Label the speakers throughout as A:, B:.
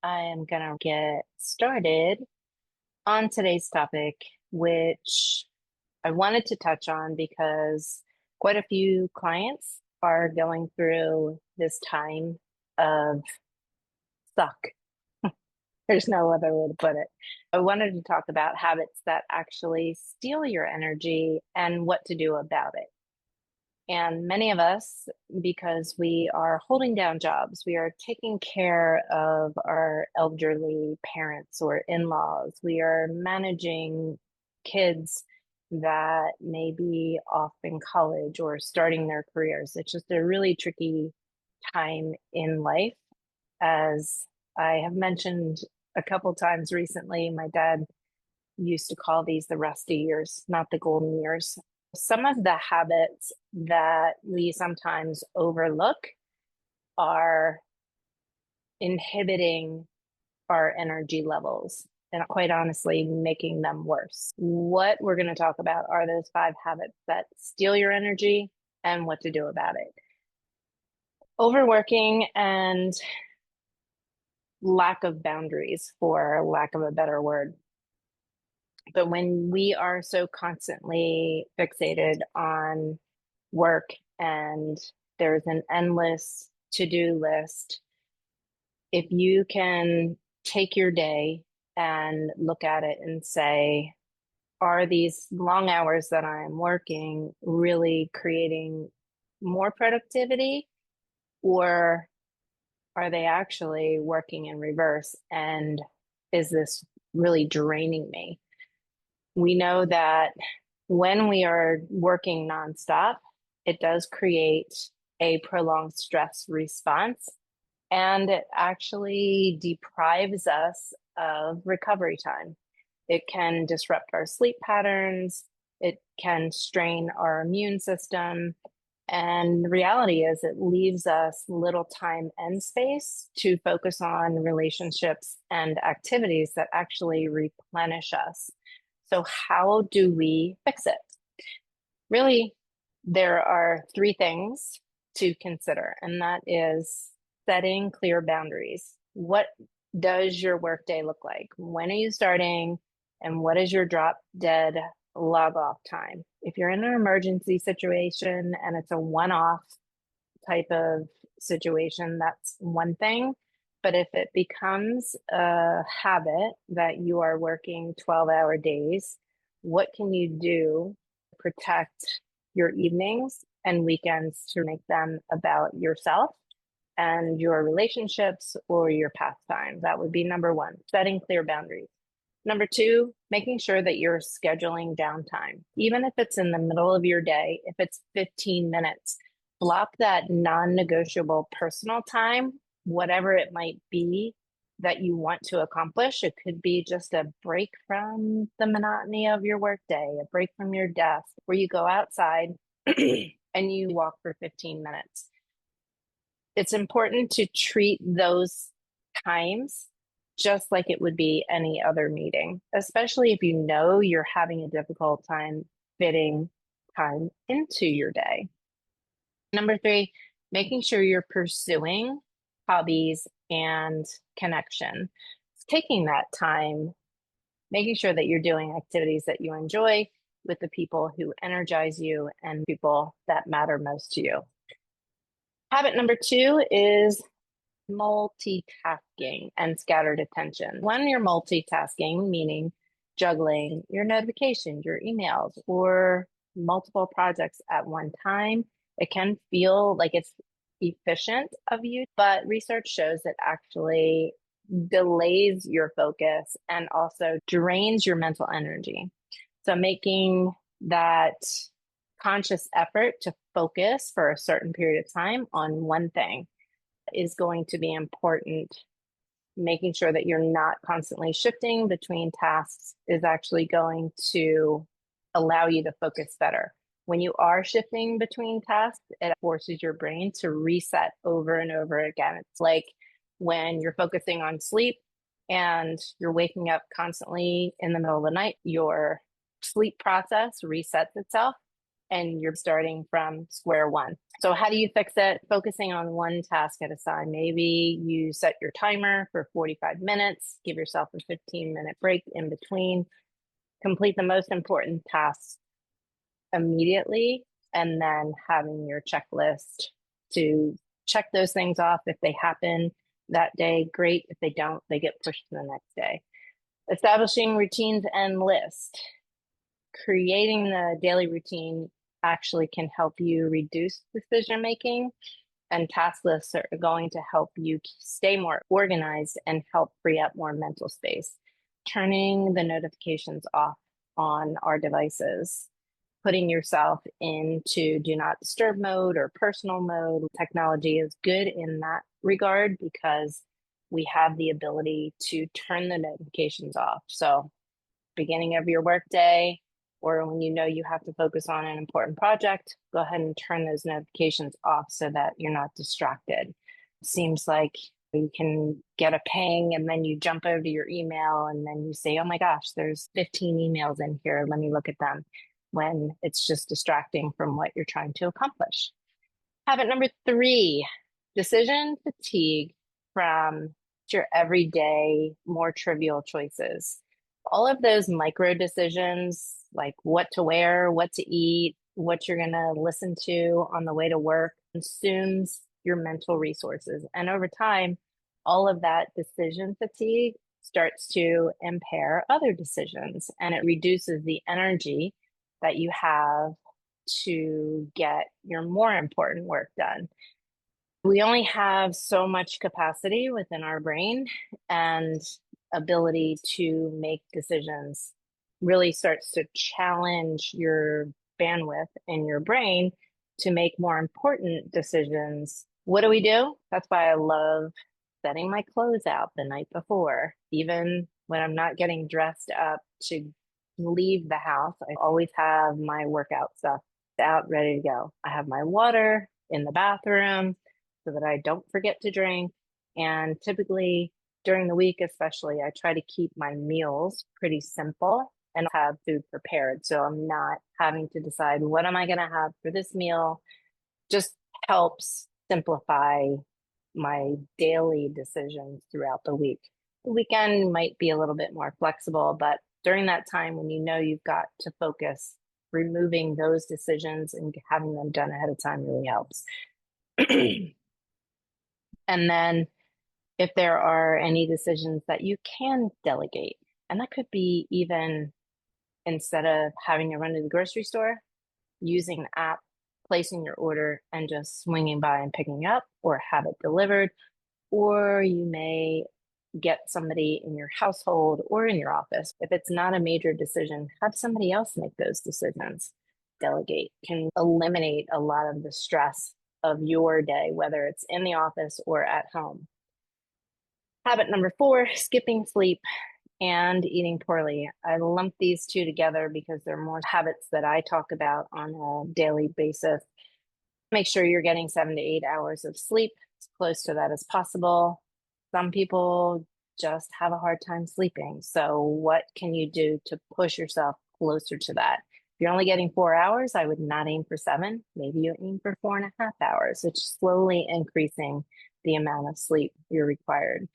A: I am going to get started on today's topic, which I wanted to touch on because quite a few clients are going through this time of suck. There's no other way to put it. I wanted to talk about habits that actually steal your energy and what to do about it. And many of us, because we are holding down jobs, we are taking care of our elderly parents or in-laws, we are managing kids that may be off in college or starting their careers. It's just a really tricky time in life. As I have mentioned a couple times recently, my dad used to call these the rusty years, not the golden years. Some of the habits that we sometimes overlook are inhibiting our energy levels and quite honestly, making them worse. What we're going to talk about are those five habits that steal your energy and what to do about it. Overworking and lack of boundaries, for lack of a better word. But when we are so constantly fixated on work and there's an endless to-do list, if you can take your day and look at it and say, are these long hours that I'm working really creating more productivity, or are they actually working in reverse? And is this really draining me? We know that when we are working nonstop, it does create a prolonged stress response, and it actually deprives us of recovery time. It can disrupt our sleep patterns, it can strain our immune system. And the reality is, it leaves us little time and space to focus on relationships and activities that actually replenish us. So, how do we fix it? Really, there are three things to consider, and that is setting clear boundaries. What does your workday look like? When are you starting? And what is your drop dead log off time? If you're in an emergency situation and it's a one off type of situation, that's one thing. But if it becomes a habit that you are working 12-hour days, what can you do to protect your evenings and weekends to make them about yourself and your relationships or your pastime? That would be number one, setting clear boundaries. Number two, making sure that you're scheduling downtime. Even if it's in the middle of your day, if it's 15 minutes, block that non-negotiable personal time, whatever it might be that you want to accomplish. It could be just a break from the monotony of your workday, a break from your desk, where you go outside and you walk for 15 minutes. It's important to treat those times just like it would be any other meeting, especially if you know you're having a difficult time fitting time into your day. Number three, making sure you're pursuing hobbies and connection. Taking that time, making sure that you're doing activities that you enjoy with the people who energize you and people that matter most to you. Habit number two is multitasking and scattered attention. When you're multitasking, meaning juggling your notifications, your emails, or multiple projects at one time, it can feel like it's efficient of you, but research shows it actually delays your focus and also drains your mental energy. So making that conscious effort to focus for a certain period of time on one thing is going to be important. Making sure that you're not constantly shifting between tasks is actually going to allow you to focus better. When you are shifting between tasks, it forces your brain to reset over and over again. It's like when you're focusing on sleep and you're waking up constantly in the middle of the night, your sleep process resets itself. and you're starting from square one. So how do you fix it? Focusing on one task at a time. Maybe you set your timer for 45 minutes, give yourself a 15-minute break in between, complete the most important tasks immediately, and then having your checklist to check those things off. If they happen that day, great. If they don't, they get pushed to the next day. Establishing routines and lists. Creating the daily routine actually can help you reduce decision making, and task lists are going to help you stay more organized and help free up more mental space. Turning the notifications off on our devices, putting yourself into do not disturb mode or personal mode. Technology is good in that regard because we have the ability to turn the notifications off. So beginning of your workday, or when you know you have to focus on an important project, go ahead and turn those notifications off so that you're not distracted. It seems like you can get a ping and then you jump over to your email and then you say, oh my gosh, there's 15 emails in here. Let me look at them, when it's just distracting from what you're trying to accomplish. Habit number 3, decision fatigue from your everyday, more trivial choices. All of those micro decisions, like what to wear, what to eat, what you're going to listen to on the way to work, consumes your mental resources. And over time, all of that decision fatigue starts to impair other decisions, and it reduces the energy that you have to get your more important work done. We only have so much capacity within our brain, and ability to make decisions really starts to challenge your bandwidth in your brain to make more important decisions. What do? That's why I love setting my clothes out the night before. Even when I'm not getting dressed up to leave the house, I always have my workout stuff out ready to go. I have my water in the bathroom so that I don't forget to drink. And typically during the week, especially, I try to keep my meals pretty simple and have food prepared. So I'm not having to decide what am I going to have for this meal. Just helps simplify my daily decisions throughout the week. The weekend might be a little bit more flexible, but during that time when you know you've got to focus, removing those decisions and having them done ahead of time really helps. And then if there are any decisions that you can delegate, and that could be even instead of having to run to the grocery store, using an app, placing your order and just swinging by and picking up, or have it delivered. Or you may get somebody in your household or in your office. If it's not a major decision, have somebody else make those decisions. Delegate can eliminate a lot of the stress of your day, whether it's in the office or at home. Habit number 4, skipping sleep and eating poorly. I lump these two together because they're more habits that I talk about on a daily basis. Make sure you're getting 7 to 8 hours of sleep, as close to that as possible. Some people just have a hard time sleeping. So what can you do to push yourself closer to that? If you're only getting 4 hours, I would not aim for 7. Maybe you aim for 4.5 hours. It's slowly increasing the amount of sleep you're required.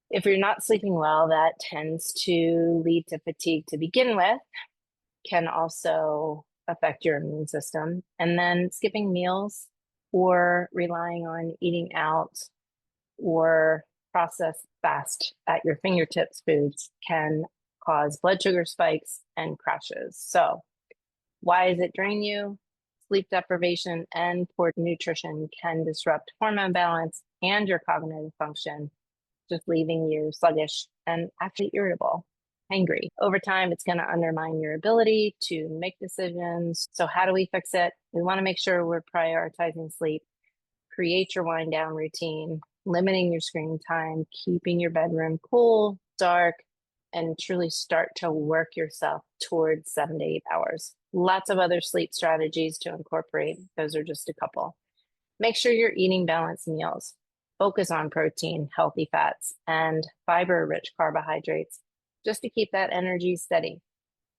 A: If you're not sleeping well, that tends to lead to fatigue to begin with, can also affect your immune system. And then skipping meals or relying on eating out or processed fast at your fingertips foods can cause blood sugar spikes and crashes. So why does it drain you? Sleep deprivation and poor nutrition can disrupt hormone balance and your cognitive function, just leaving you sluggish and actually irritable, angry. Over time, it's going to undermine your ability to make decisions. So how do we fix it? We want to make sure we're prioritizing sleep, create your wind down routine, limiting your screen time, keeping your bedroom cool, dark, and truly start to work yourself towards 7 to 8 hours. Lots of other sleep strategies to incorporate. Those are just a couple. Make sure you're eating balanced meals. Focus on protein, healthy fats, and fiber-rich carbohydrates just to keep that energy steady.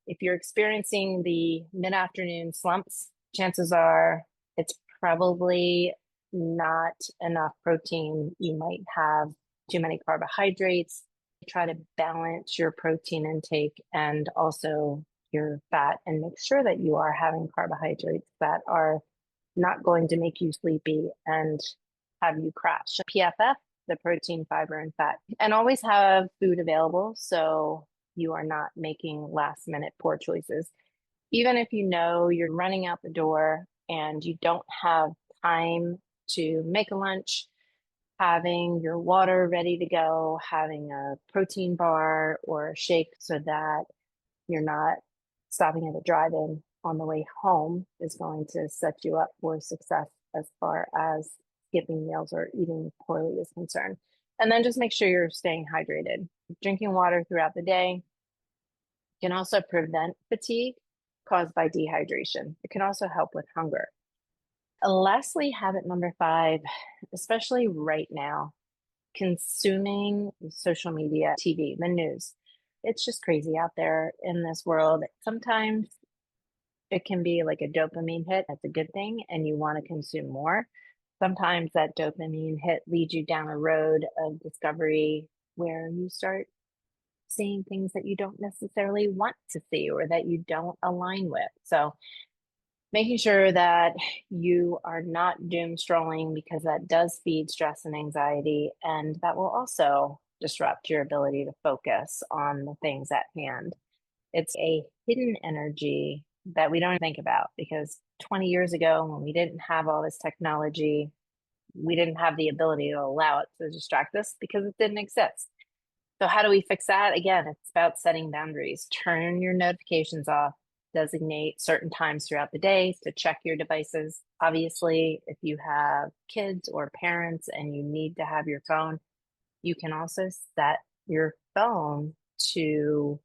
A: If you're experiencing the mid-afternoon slumps, chances are it's probably not enough protein. You might have too many carbohydrates. Try to balance your protein intake and also your fat, and make sure that you are having carbohydrates that are not going to make you sleepy and have you crash. PFF, the protein, fiber, and fat. And always have food available so you are not making last minute poor choices. Even if you know you're running out the door and you don't have time to make a lunch, having your water ready to go, having a protein bar or a shake so that you're not stopping at a drive-in on the way home is going to set you up for success as far as skipping meals or eating poorly is concerned. And then just make sure you're staying hydrated. Drinking water throughout the day can also prevent fatigue caused by dehydration. It can also help with hunger. Lastly, habit number 5, especially right now, consuming social media, TV, the news. It's just crazy out there in this world. Sometimes it can be like a dopamine hit. That's a good thing, and you want to consume more. Sometimes that dopamine hit leads you down a road of discovery where you start seeing things that you don't necessarily want to see or that you don't align with. So making sure that you are not doom scrolling, because that does feed stress and anxiety, and that will also disrupt your ability to focus on the things at hand. It's a hidden energy that we don't think about, because 20 years ago, when we didn't have all this technology, we didn't have the ability to allow it to distract us because it didn't exist. So how do we fix that? Again, it's about setting boundaries. Turn your notifications off. Designate certain times throughout the day to check your devices. Obviously, if you have kids or parents and you need to have your phone, you can also set your phone to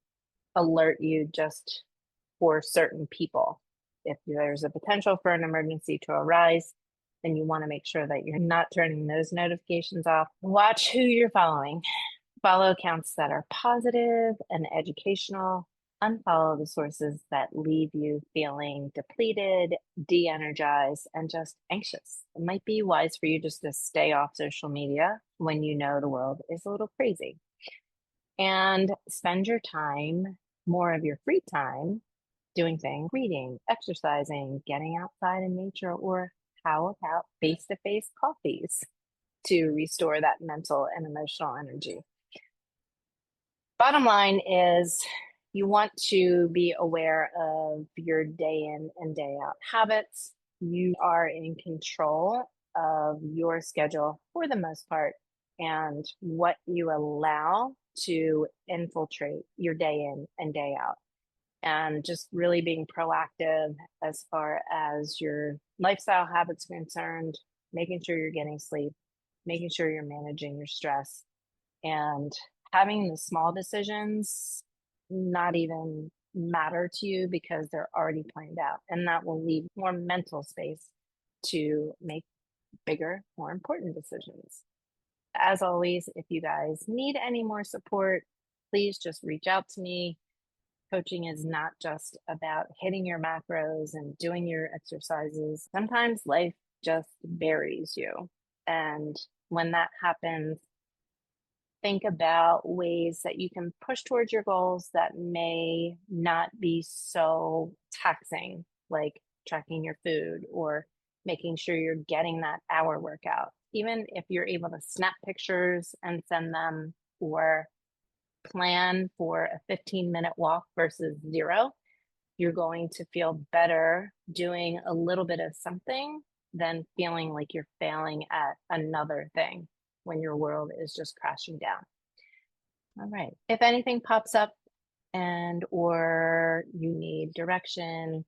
A: alert you just for certain people. If there's a potential for an emergency to arise, then you want to make sure that you're not turning those notifications off. Watch who you're following. Follow accounts that are positive and educational. Unfollow the sources that leave you feeling depleted, de-energized, and just anxious. It might be wise for you just to stay off social media when you know the world is a little crazy. And spend your time, more of your free time, doing things, reading, exercising, getting outside in nature, or how about face-to-face coffees to restore that mental and emotional energy? Bottom line is you want to be aware of your day in and day out habits. You are in control of your schedule for the most part, and what you allow to infiltrate your day in and day out. And just really being proactive as far as your lifestyle habits are concerned, making sure you're getting sleep, making sure you're managing your stress, and having the small decisions not even matter to you because they're already planned out. And that will leave more mental space to make bigger, more important decisions. As always, if you guys need any more support, please just reach out to me. Coaching is not just about hitting your macros and doing your exercises. Sometimes life just buries you. And when that happens, think about ways that you can push towards your goals that may not be so taxing, like tracking your food or making sure you're getting that hour workout. Even if you're able to snap pictures and send them, or plan for a 15-minute walk versus 0, you're going to feel better doing a little bit of something than feeling like you're failing at another thing when your world is just crashing down. All right. If anything pops up and or you need direction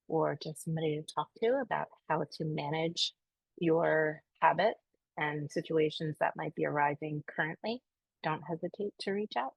A: or just somebody to talk to about how to manage your habit and situations that might be arising currently, don't hesitate to reach out.